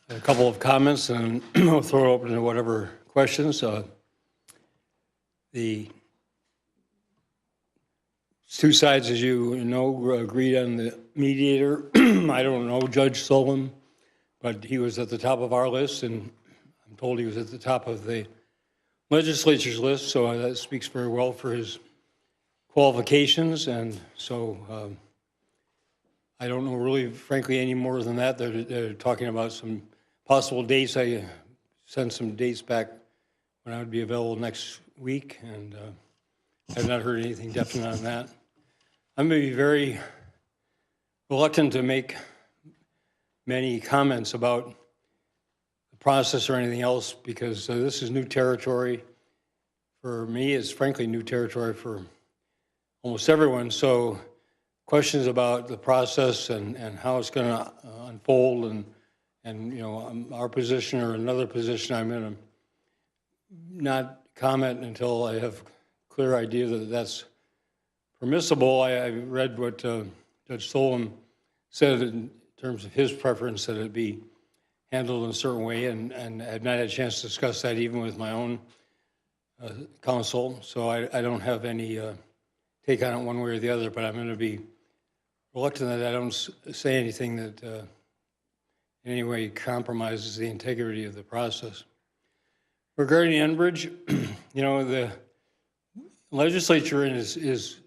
a couple of comments, and we'll throw it open to whatever questions. The two sides, as you know, agreed on the mediator. I don't know Judge Solon, but he was at the top of our list, and I'm told he was at the top of the legislature's list, so that speaks very well for his qualifications. And so I don't know really, frankly, any more than that. They're talking about some possible dates. I sent some dates back when I would be available next week, and I've not heard anything definite on that. I'm going to be very reluctant to make many comments about the process or anything else because this is new territory for me. It's frankly new territory for almost everyone. So questions about the process and how it's going to unfold and you know, our position or another position, I'm going to not comment until I have a clear idea that that's permissible. I read what Judge Solon said in terms of his preference that it be handled in a certain way, and had not had a chance to discuss that even with my own counsel. So I don't have any take on it one way or the other, but I'm going to be reluctant that I don't say anything that in any way compromises the integrity of the process. Regarding Enbridge, you know, the legislature is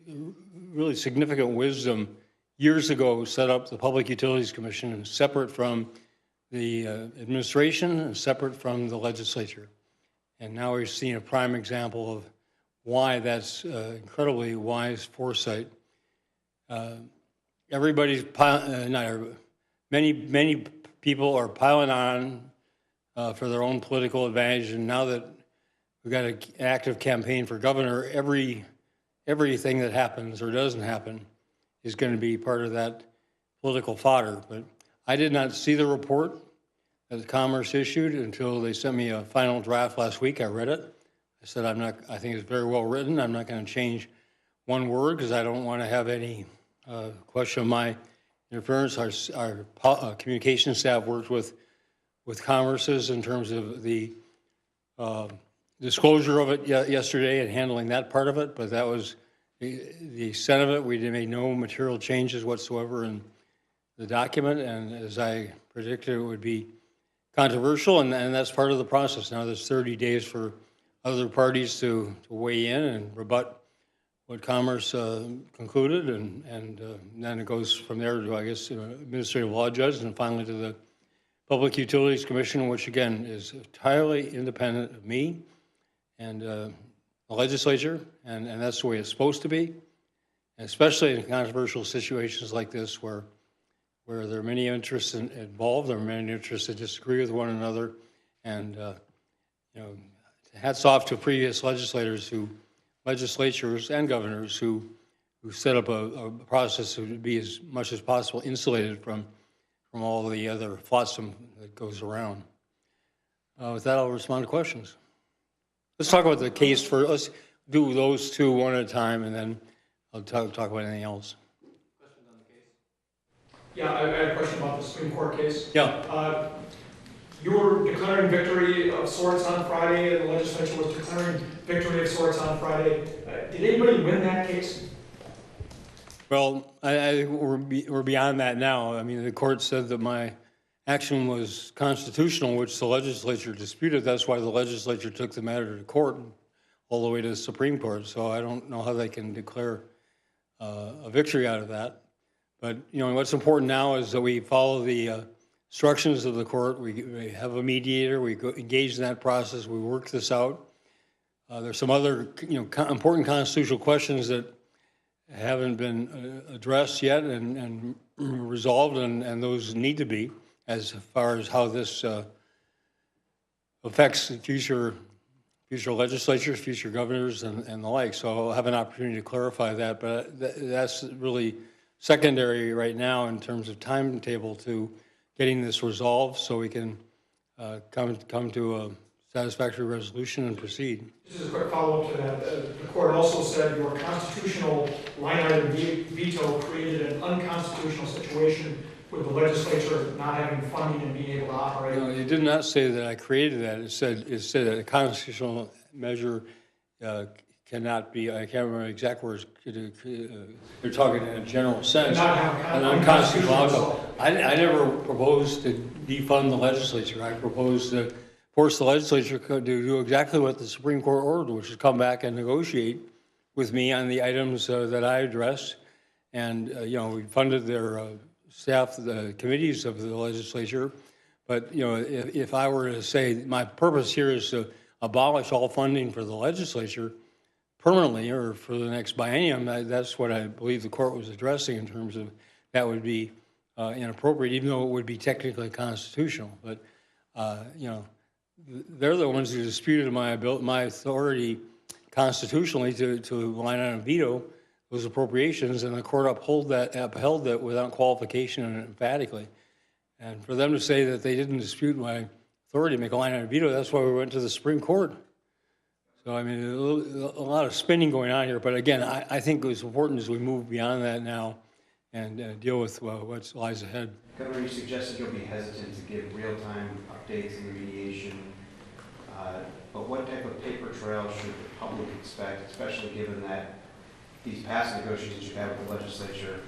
really significant wisdom years ago set up the Public Utilities Commission and separate from the administration and separate from the legislature. And now we're seeing a prime example of why that's incredibly wise foresight. Everybody's many people are piling on for their own political advantage, and now that we've got an active campaign for governor, everything that happens or doesn't happen is going to be part of that political fodder. But I did not see the report that Commerce issued until they sent me a final draft last week. I read it. I said, I think it's very well written. I'm not going to change one word because I don't want to have any question of my interference. Our communication staff worked with Commerce's in terms of the disclosure of it yesterday and handling that part of it, but that was the extent of it. We made no material changes whatsoever in the document, and as I predicted, it would be controversial, and that's part of the process. Now there's 30 days for other parties to weigh in and rebut what Commerce concluded, and then it goes from there to, I guess, administrative law judge, and finally to the Public Utilities Commission, which again is entirely independent of me and the legislature, and that's the way it's supposed to be, and especially in controversial situations like this where there are many interests involved, there are many interests that disagree with one another, and you know, hats off to previous legislators legislatures and governors who set up a process to be as much as possible insulated from all the other flotsam that goes around. With that, I'll respond to questions. Let's talk about the case for, let's do those two one at a time, and then I'll talk about anything else. Questions on the case? Yeah, I had a question about the Supreme Court case. Yeah. You were declaring victory of sorts on Friday, and the legislature was declaring victory of sorts on Friday. Did anybody win that case? Well, we're beyond that now. I mean, the court said that my action was constitutional, which the legislature disputed. That's why the legislature took the matter to court, all the way to the Supreme Court. So I don't know how they can declare a victory out of that. But you know, what's important now is that we follow the instructions of the court. We have a mediator. We engage in that process. We work this out. There's some other important constitutional questions that haven't been addressed yet and resolved, and those need to be, as far as how this affects future legislatures, future governors, and the like. So I'll have an opportunity to clarify that, but that's really secondary right now in terms of timetable to getting this resolved so we can come to a satisfactory resolution and proceed. Just as a quick follow-up to that, the court also said your constitutional line item veto created an unconstitutional situation with the legislature not having funding and being able to operate? No, it did not say that I created that. It said that a constitutional measure cannot be, I can't remember the exact words, they're talking in a general sense, Not have an an unconstitutional unconstitutional outcome. I never proposed to defund the legislature. I proposed to force the legislature to do exactly what the Supreme Court ordered, which is come back and negotiate with me on the items that I addressed. And, we funded their staff, the committees of the legislature. But, if I were to say my purpose here is to abolish all funding for the legislature permanently or for the next biennium, that's what I believe the court was addressing in terms of that would be inappropriate, even though it would be technically constitutional. But, they're the ones who disputed my authority constitutionally to line on and veto those appropriations, and the court upheld that without qualification and emphatically. And for them to say that they didn't dispute my authority to make a line on and veto, that's why we went to the Supreme Court. So, a lot of spinning going on here. But again, I think it's important as we move beyond that now and deal with what lies ahead. Governor, you suggested you'll be hesitant to give real-time updates in the mediation, but what type of paper trail should the public expect, especially given that these past negotiations you've had with the legislature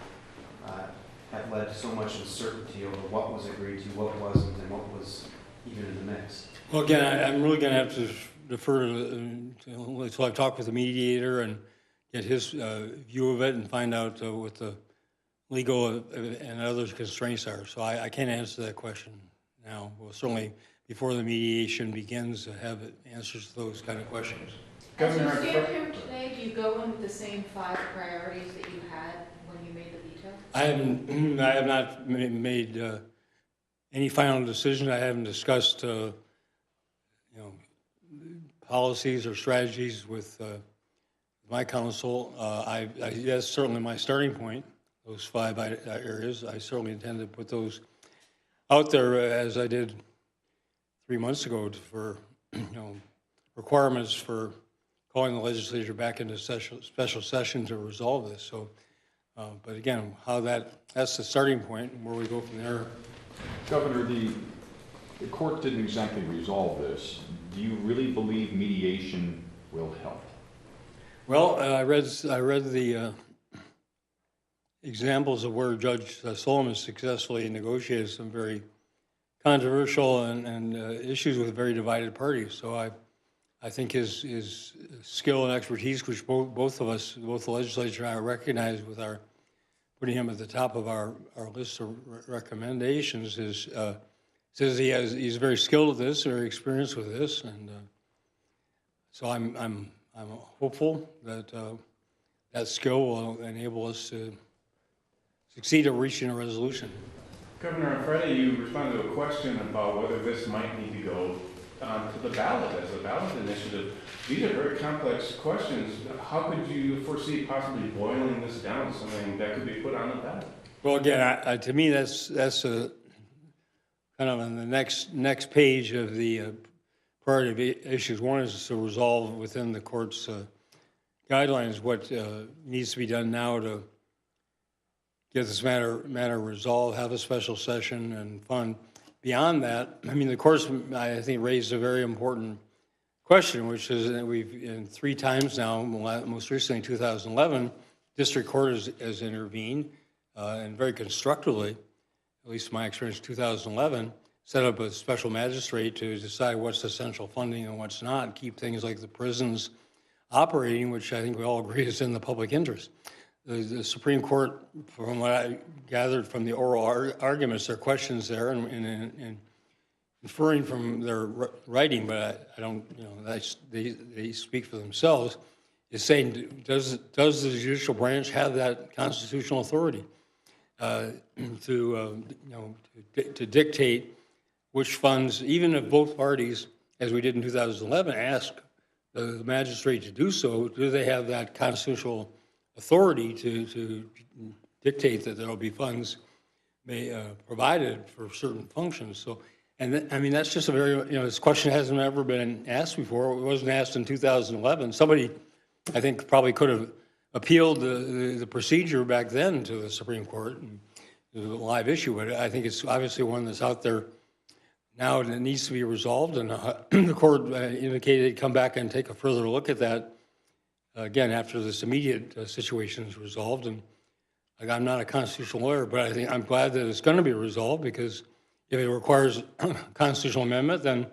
have led to so much uncertainty over what was agreed to, what wasn't, and what was even in the mix? Well, again, I'm really going to have to defer until I talk with the mediator and get his view of it and find out what the legal and other constraints are. So I can't answer that question now. We'll certainly, before the mediation begins, have answers to those kind of questions. As you stand here today, do you go in with the same 5 priorities that you had when you made the veto? I have not made any final decision. I haven't discussed, policies or strategies with my counsel. That's certainly my starting point. Those 5 areas. I certainly intend to put those out there as I did 3 months ago for, requirements for calling the legislature back into special session to resolve this. So, but again, that's the starting point and where we go from there. Governor, the court didn't exactly resolve this. Do you really believe mediation will help? Well, I read the examples of where Judge Solomon successfully negotiated some very controversial and issues with very divided parties. So I think his skill and expertise, which both of us, both the legislature and I recognize with our putting him at the top of our list of recommendations, says he's very skilled at this, very experienced with this, and so I'm hopeful that that skill will enable us to succeed at reaching a resolution. Governor, on Friday you responded to a question about whether this might need to go to the ballot as a ballot initiative. These are very complex questions. How could you foresee possibly boiling this down to something that could be put on the ballot? Well, again, to me, that's a kind of on the next page of the priority issues. One is to resolve within the court's guidelines what needs to be done now to get this matter resolved, have a special session, and fund. Beyond that, the court's, I think, raised a very important question, which is that we've, 3 times now, most recently in 2011, district court has intervened, and very constructively, at least my experience in 2011, set up a special magistrate to decide what's essential funding and what's not, keep things like the prisons operating, which I think we all agree is in the public interest. The Supreme Court, from what I gathered from the oral arguments, there are questions there, and inferring from their writing, but I don't, they speak for themselves, is saying, does the judicial branch have that constitutional authority to dictate which funds, even if both parties, as we did in 2011, ask the magistrate to do so, do they have that constitutional authority to dictate that there will be funds provided for certain functions? So, and that's just a very, this question hasn't ever been asked before. It wasn't asked in 2011. Somebody, I think, probably could have appealed the procedure back then to the Supreme Court, and is a live issue, but I think it's obviously one that's out there now and it needs to be resolved. And the court indicated they'd come back and take a further look at that again after this immediate situation is resolved. And like, I'm not a constitutional lawyer, but I think I'm glad that it's going to be resolved, because if it requires a constitutional amendment, then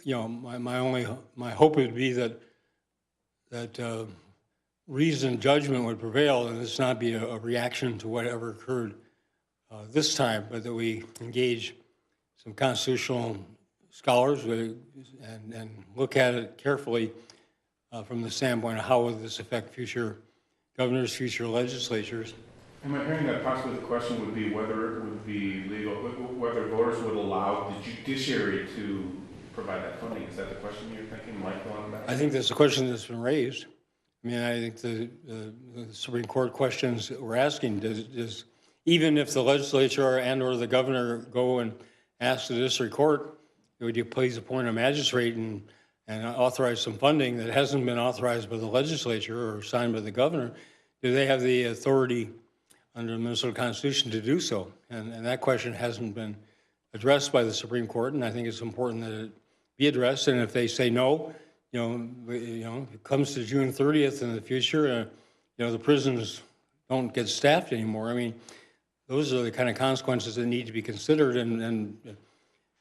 my hope would be that reasoned judgment would prevail and this not be a reaction to whatever occurred this time, but that we engage some constitutional scholars and look at it carefully from the standpoint of how will this affect future governors, future legislatures. Am I hearing that possibly the question would be whether it would be legal, whether voters would allow the judiciary to provide that funding? Is that the question you're thinking, Michael, on that? I think that's a question that's been raised. I mean, I think the Supreme Court questions that we're asking, does even if the legislature and or the governor go and ask the district court, would you please appoint a magistrate and authorize some funding that hasn't been authorized by the legislature or signed by the governor? Do they have the authority under the Minnesota Constitution to do so? And that question hasn't been addressed by the Supreme Court, and I think it's important that it be addressed. And if they say no, if it comes to June 30th in the future, the prisons don't get staffed anymore. I mean, those are the kind of consequences that need to be considered and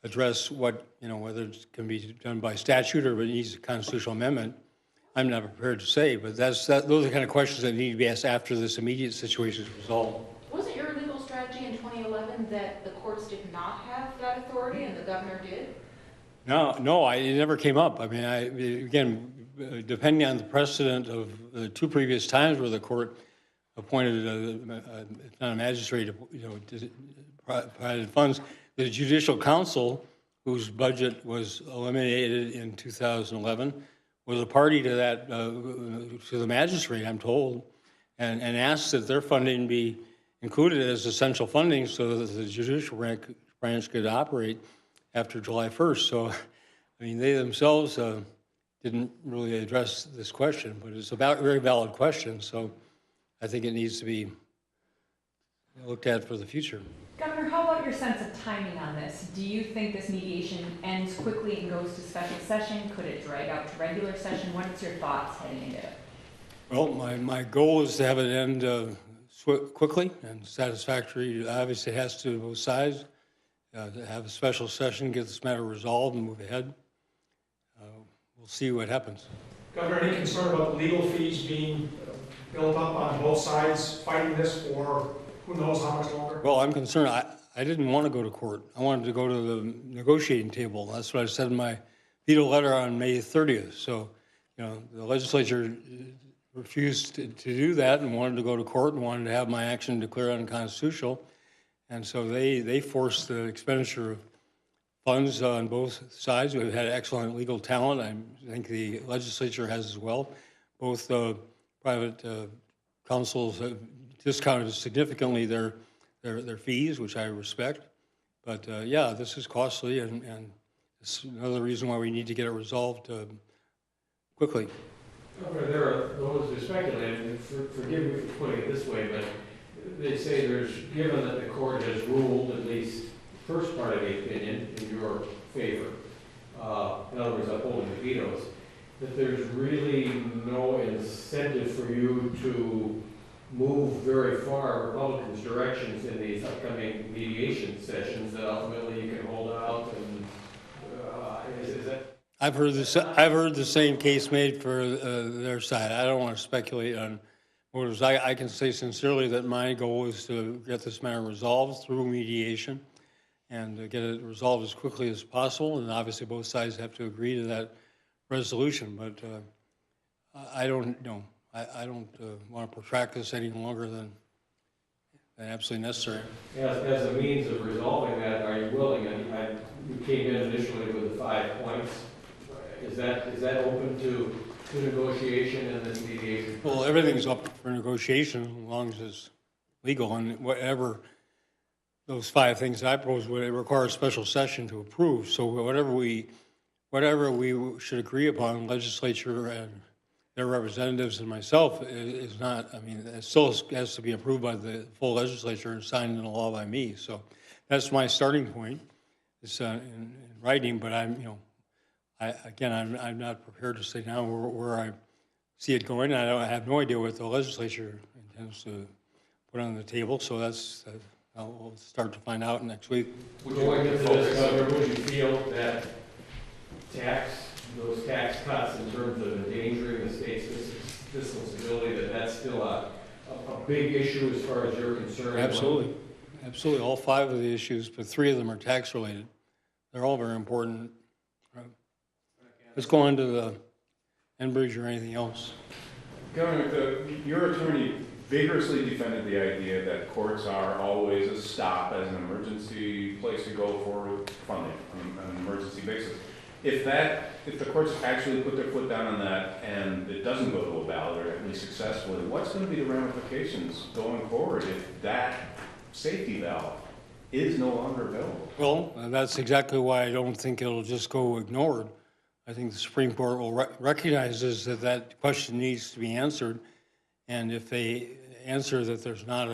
address what, whether it can be done by statute or if it needs a constitutional amendment. I'm not prepared to say, but those are the kind of questions that need to be asked after this immediate situation is resolved. Was it your legal strategy in 2011 that the courts did not have that authority and the governor did? No, it never came up. I mean, again, depending on the precedent of the two previous times where the court appointed not a magistrate, provided funds, the Judicial Council, whose budget was eliminated in 2011, was a party to that, to the magistrate, I'm told, and asked that their funding be included as essential funding so that the judicial branch could operate after July 1st. So, I mean, they themselves didn't really address this question, but it's a very valid question. So I think it needs to be looked at for the future. Governor, how about your sense of timing on this? Do you think this mediation ends quickly and goes to special session? Could it drag out to regular session? What's your thoughts heading into it? Well, my goal is to have it end quickly and satisfactory. Obviously, it has to both sides. To have a special session, get this matter resolved and move ahead. We'll see what happens. Governor, any concern about the legal fees being built up on both sides fighting this for who knows how much longer? Well, I'm concerned. I didn't want to go to court. I wanted to go to the negotiating table. That's what I said in my veto letter on May 30th. So, the legislature refused to do that and wanted to go to court and wanted to have my action declared unconstitutional. And so they forced the expenditure of funds on both sides. We've had excellent legal talent. I think the legislature has as well. Both private counsels have discounted significantly their fees, which I respect. But yeah, this is costly, and it's another reason why we need to get it resolved quickly. There are those who speculate, and forgive me for putting it this way, but they say given that the court has ruled, at least the first part of the opinion, in your favor, in other words, upholding the vetoes, that there's really no incentive for you to move very far Republicans' directions in these upcoming mediation sessions, that ultimately you can hold out and is that? I've heard the same case made for their side. I don't want to speculate on motives. I can say sincerely that my goal is to get this matter resolved through mediation and get it resolved as quickly as possible. And obviously, both sides have to agree to that resolution. But I don't know. I don't want to protract this any longer than absolutely necessary. As a means of resolving that, are you willing? You came in initially with the 5 points. Is that open to negotiation and then mediation? Well, everything's up for negotiation as long as it's legal, and whatever those 5 things that I propose would require a special session to approve. So whatever we should agree upon, legislature and their representatives and myself is not, I mean, it still has to be approved by the full legislature and signed into law by me. So that's my starting point. It's in writing, but I'm not prepared to say now where I see it going. I have no idea what the legislature intends to put on the table, so we'll start to find out next week. Going into this, Governor, would you feel that those tax cuts in terms of endangering the state's fiscal stability, that's still a big issue as far as you're concerned? Absolutely. Absolutely. All 5 of the issues, but 3 of them are tax related. They're all very important. Let's go on to the Enbridge or anything else. Governor, your attorney vigorously defended the idea that courts are always a stop as an emergency place to go for funding on an emergency basis. If the courts actually put their foot down on that and it doesn't go to a ballot, or at least successfully, what's going to be the ramifications going forward if that safety valve is no longer available? Well, that's exactly why I don't think it'll just go ignored. I think the Supreme Court will recognizes that question needs to be answered. And if they answer that there's not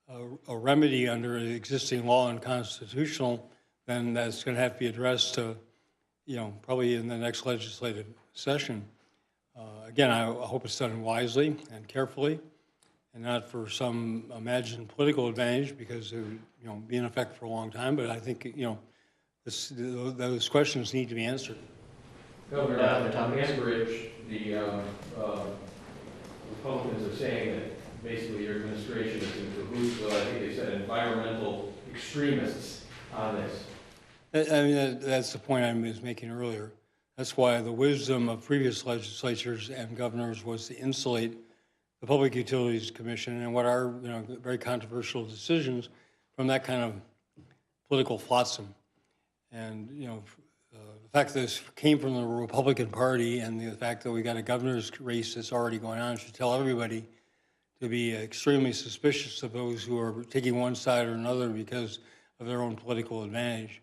a remedy under the existing law and constitutional, then that's going to have to be addressed probably in the next legislative session. Again, I hope it's done wisely and carefully and not for some imagined political advantage, because it would be in effect for a long time. But I think, those questions need to be answered. Governor, on Enbridge, the Republicans are saying that basically your administration is in cahoots with, I think they said, environmental extremists on this. I mean, that's the point I was making earlier. That's why the wisdom of previous legislatures and governors was to insulate the Public Utilities Commission and what are very controversial decisions from that kind of political flotsam. And the fact that this came from the Republican Party and the fact that we got a governor's race that's already going on should tell everybody to be extremely suspicious of those who are taking one side or another because of their own political advantage.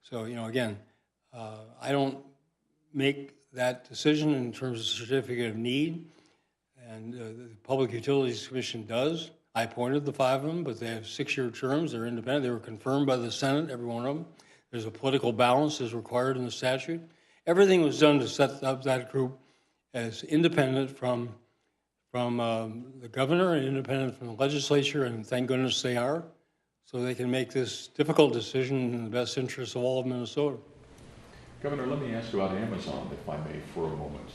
So, again, I don't make that decision in terms of certificate of need, and the Public Utilities Commission does. I appointed the 5 of them, but they have 6-year terms. They're independent. They were confirmed by the Senate, every one of them. There's a political balance as required in the statute. Everything was done to set up that group as independent from the governor and independent from the legislature, and thank goodness they are, so they can make this difficult decision in the best interest of all of Minnesota. Governor, let me ask you about Amazon, if I may, for a moment.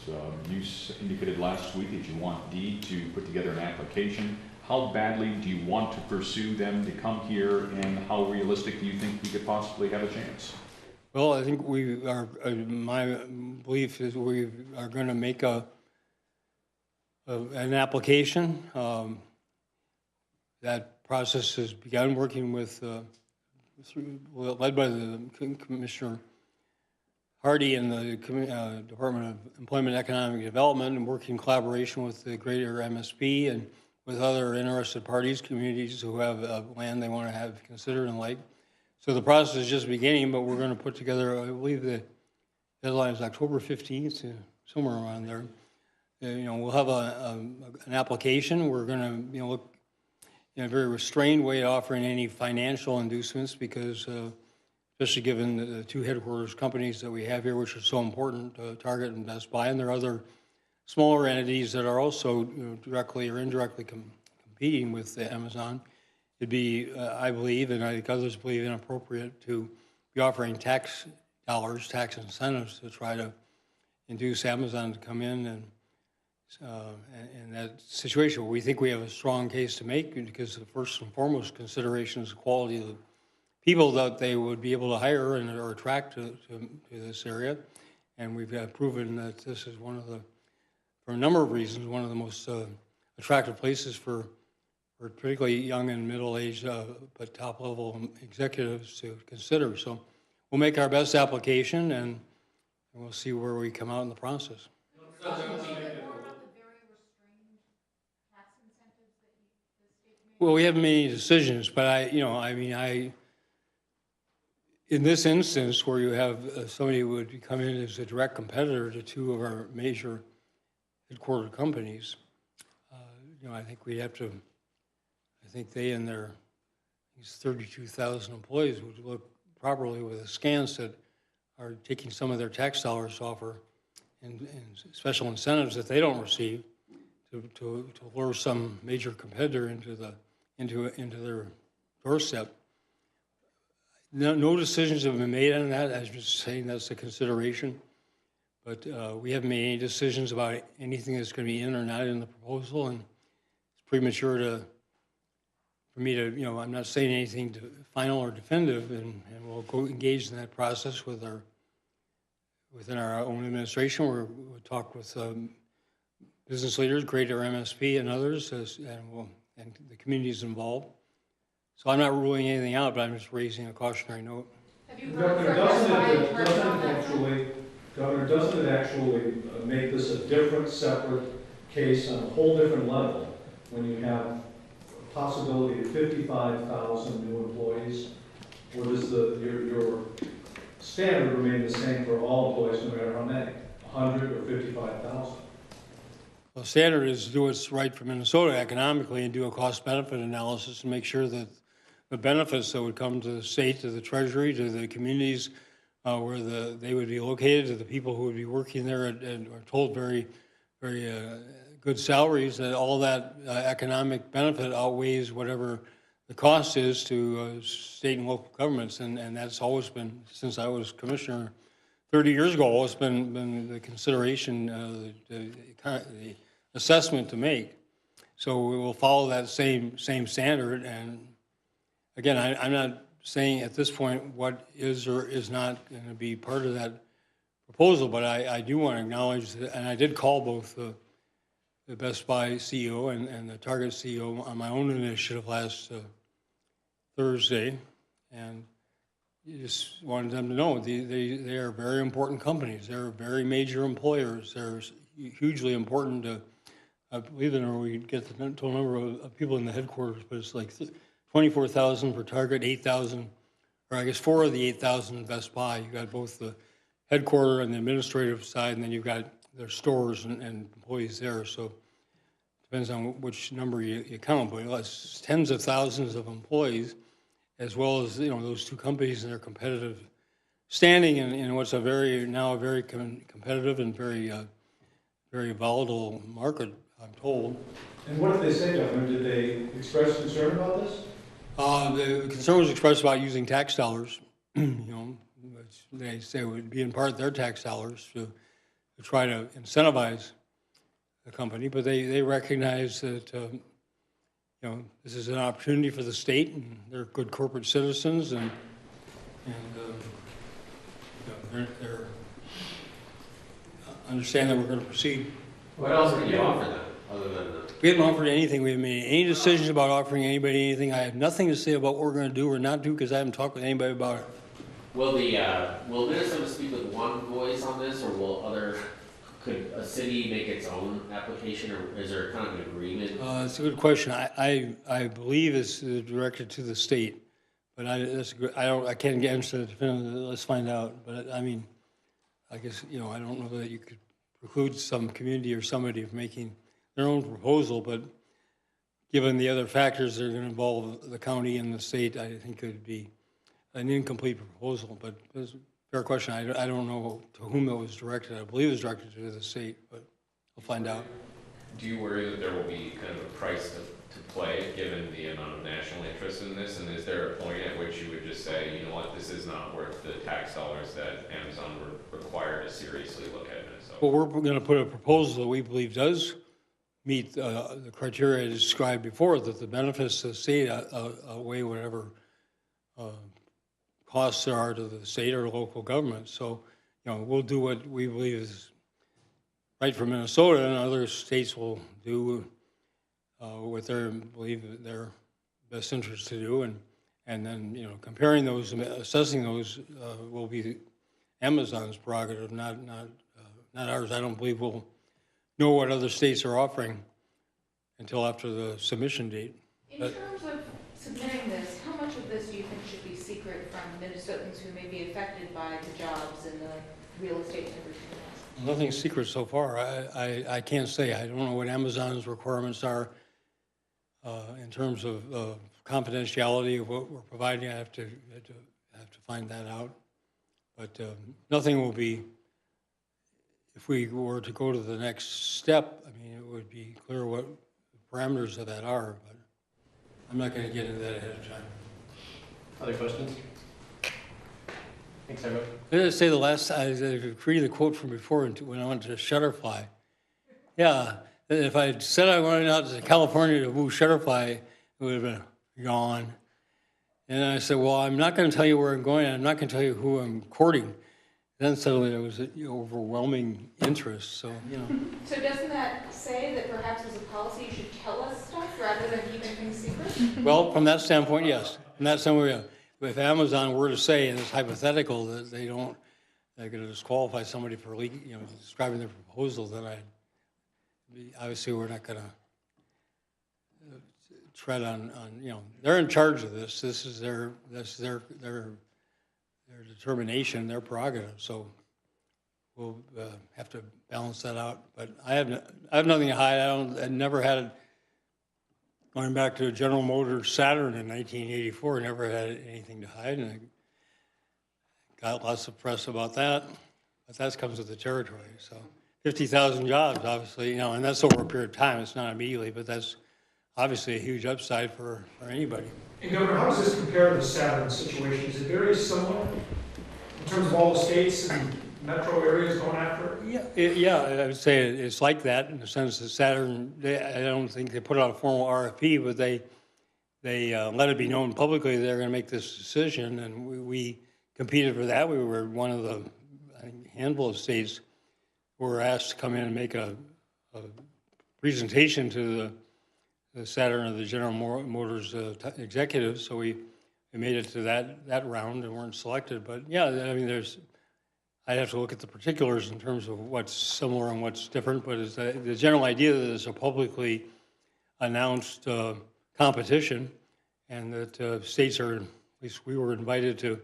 You indicated last week that you want D to put together an application. How badly do you want to pursue them to come here, and how realistic do you think we could possibly have a chance? Well, I think we are. My belief is we are going to make an application. That process has begun, working with, led by the Commissioner Hardy and the Department of Employment and Economic Development, and working in collaboration with the greater MSP and with other interested parties, communities who have land they want to have considered and like. So the process is just beginning, but we're going to put together, I believe the deadline is October 15th, somewhere around there. We'll have an application. We're going to look in a very restrained way at offering any financial inducements, because especially given the 2 headquarters companies that we have here, which are so important, Target and Best Buy, and there are other smaller entities that are also directly or indirectly competing with Amazon. It'd be, I believe, and I think others believe, inappropriate to be offering tax dollars, tax incentives to try to induce Amazon to come in and that situation. We think we have a strong case to make, because the first and foremost consideration is the quality of the people that they would be able to hire and or attract to this area. And we've proven that this is one of the, for a number of reasons, one of the most attractive places for particularly young and middle-aged but top-level executives to consider. So we'll make our best application, and we'll see where we come out in the process. Well, we haven't made any decisions, but in this instance, where you have somebody who would come in as a direct competitor to 2 of our major headquartered companies, I think we have to, I think they and their, these 32,000 employees would look properly with askance that are taking some of their tax dollars to offer and special incentives that they don't receive to lure some major competitor into their doorstep. No decisions have been made on that. I was just saying that's a consideration. But we haven't made any decisions about anything that's going to be in or not in the proposal, and it's premature for me to, I'm not saying anything final or definitive, and we'll go engage in that process within our own administration. We'll talk with business leaders, greater MSP, and others, and the communities involved. So I'm not ruling anything out, but I'm just raising a cautionary note. Have you heard from outside person on that? Governor, doesn't it actually make this a different, separate case on a whole different level when you have a possibility of 55,000 new employees? Or does your standard remain the same for all employees, no matter how many, 100 or 55,000? Well, standard is do what's right for Minnesota economically and do a cost-benefit analysis and make sure that the benefits that would come to the state, to the treasury, to the communities where they would be located, to the people who would be working there and are told very, very good salaries, that all that economic benefit outweighs whatever the cost is to state and local governments. And that's always been, since I was commissioner 30 years ago, it's been the consideration, the assessment to make. So we will follow that same standard. And again, I'm not saying at this point what is or is not going to be part of that proposal, but I do want to acknowledge that, and I did call both the Best Buy CEO and the Target CEO on my own initiative last Thursday, and just wanted them to know they are very important companies. They're very major employers. They're hugely important to, I believe, we get the total number of people in the headquarters, but it's like 24,000 for Target, 8,000, or I guess 4 of the 8,000 in Best Buy. You got both the headquarter and the administrative side, and then you've got their stores and employees there. So it depends on which number you count, but it's tens of thousands of employees, as well as those two companies and their competitive standing in what's now a very competitive and very very volatile market, I'm told. And what did they say, Governor? Did they express concern about this? The concern was expressed about using tax dollars, which they say would be in part their tax dollars to try to incentivize the company. But they recognize that this is an opportunity for the state, and they're good corporate citizens, and they're understand that we're going to proceed. What else can you offer them other than the? We haven't offered anything. We haven't made any decisions about offering anybody anything. I have nothing to say about what we're going to do or not do because I haven't talked with anybody about it. Will Minnesota speak with one voice on this, or could a city make its own application, or is there kind of an agreement? It's a good question. I believe it's directed to the state, but I can't get into it. Let's find out. But I mean, I guess I don't know that you could preclude some community or somebody from making their own proposal, but given the other factors that are going to involve the county and the state, I think it would be an incomplete proposal. But it's a fair question. I don't know to whom it was directed. I believe it was directed to the state, but I'll find out. Do you worry that there will be kind of a price to play given the amount of national interest in this? And is there a point at which you would just say, you know what, this is not worth the tax dollars that Amazon would require to seriously look at Minnesota? Well, we're going to put a proposal that we believe does meet the criteria I described before, that the benefits to the state outweigh whatever costs there are to the state or local government. So, we'll do what we believe is right for Minnesota, and other states will do what they believe their best interest to do, and then comparing those, assessing those will be Amazon's prerogative, not ours. I don't believe we'll know what other states are offering until after the submission date. In terms of submitting this, how much of this do you think should be secret from Minnesotans who may be affected by the jobs and the real estate and everything else? Nothing's secret so far. I can't say. I don't know what Amazon's requirements are in terms of confidentiality of what we're providing. I have to find that out. But nothing will be, if we were to go to the next step, I mean, it would be clear what the parameters of that are, but I'm not going to get into that ahead of time. Other questions? Thanks, everyone. I did say the last, I read the quote from before when I went to Shutterfly. Yeah, if I had said I wanted out to California to move Shutterfly, it would have been gone. And I said, well, I'm not going to tell you where I'm going. I'm not going to tell you who I'm courting. Then suddenly there was an overwhelming interest, so, you know. So doesn't that say that perhaps as a policy you should tell us stuff rather than keeping things secret? Well, from that standpoint, yes. From that standpoint, yeah. If Amazon were to say, and it's hypothetical, that they're going to disqualify somebody for describing their proposal, then obviously we're not going to tread on, they're in charge of this. This is their determination, their prerogative. So we'll have to balance that out. But I have nothing to hide. I never had, going back to General Motors Saturn in 1984, never had anything to hide, and I got lots of press about that. But that comes with the territory. So 50,000 jobs, obviously, and that's over a period of time. It's not immediately, but that's obviously a huge upside for anybody. And Governor, how does this compare to the Saturn situation? Is it very similar in terms of all the states and metro areas going after it? Yeah, I would say it's like that in the sense that Saturn, I don't think they put out a formal RFP, but they let it be known publicly they're going to make this decision, and we competed for that. We were one of the, I think, handful of states who were asked to come in and make a presentation to the Saturn of the General Motors executives, so we made it to that round and weren't selected. But yeah, I mean, I'd have to look at the particulars in terms of what's similar and what's different, but it's the general idea that it's a publicly announced competition and that states are, at least we were invited to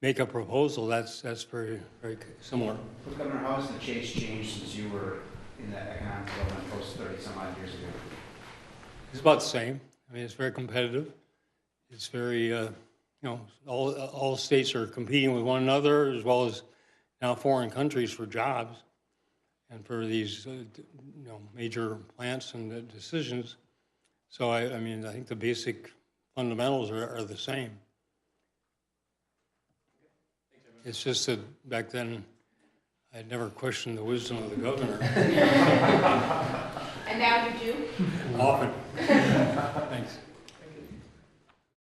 make a proposal, that's very, very similar. Well, Governor, how has the chase changed since you were in that economic development post 30 some odd years ago? It's about the same. I mean, it's very competitive. It's very, all states are competing with one another, as well as now foreign countries for jobs and for these, major plants and decisions. So I think the basic fundamentals are the same. It's just that back then, I had never questioned the wisdom of the governor. And now you do? Often. Thanks.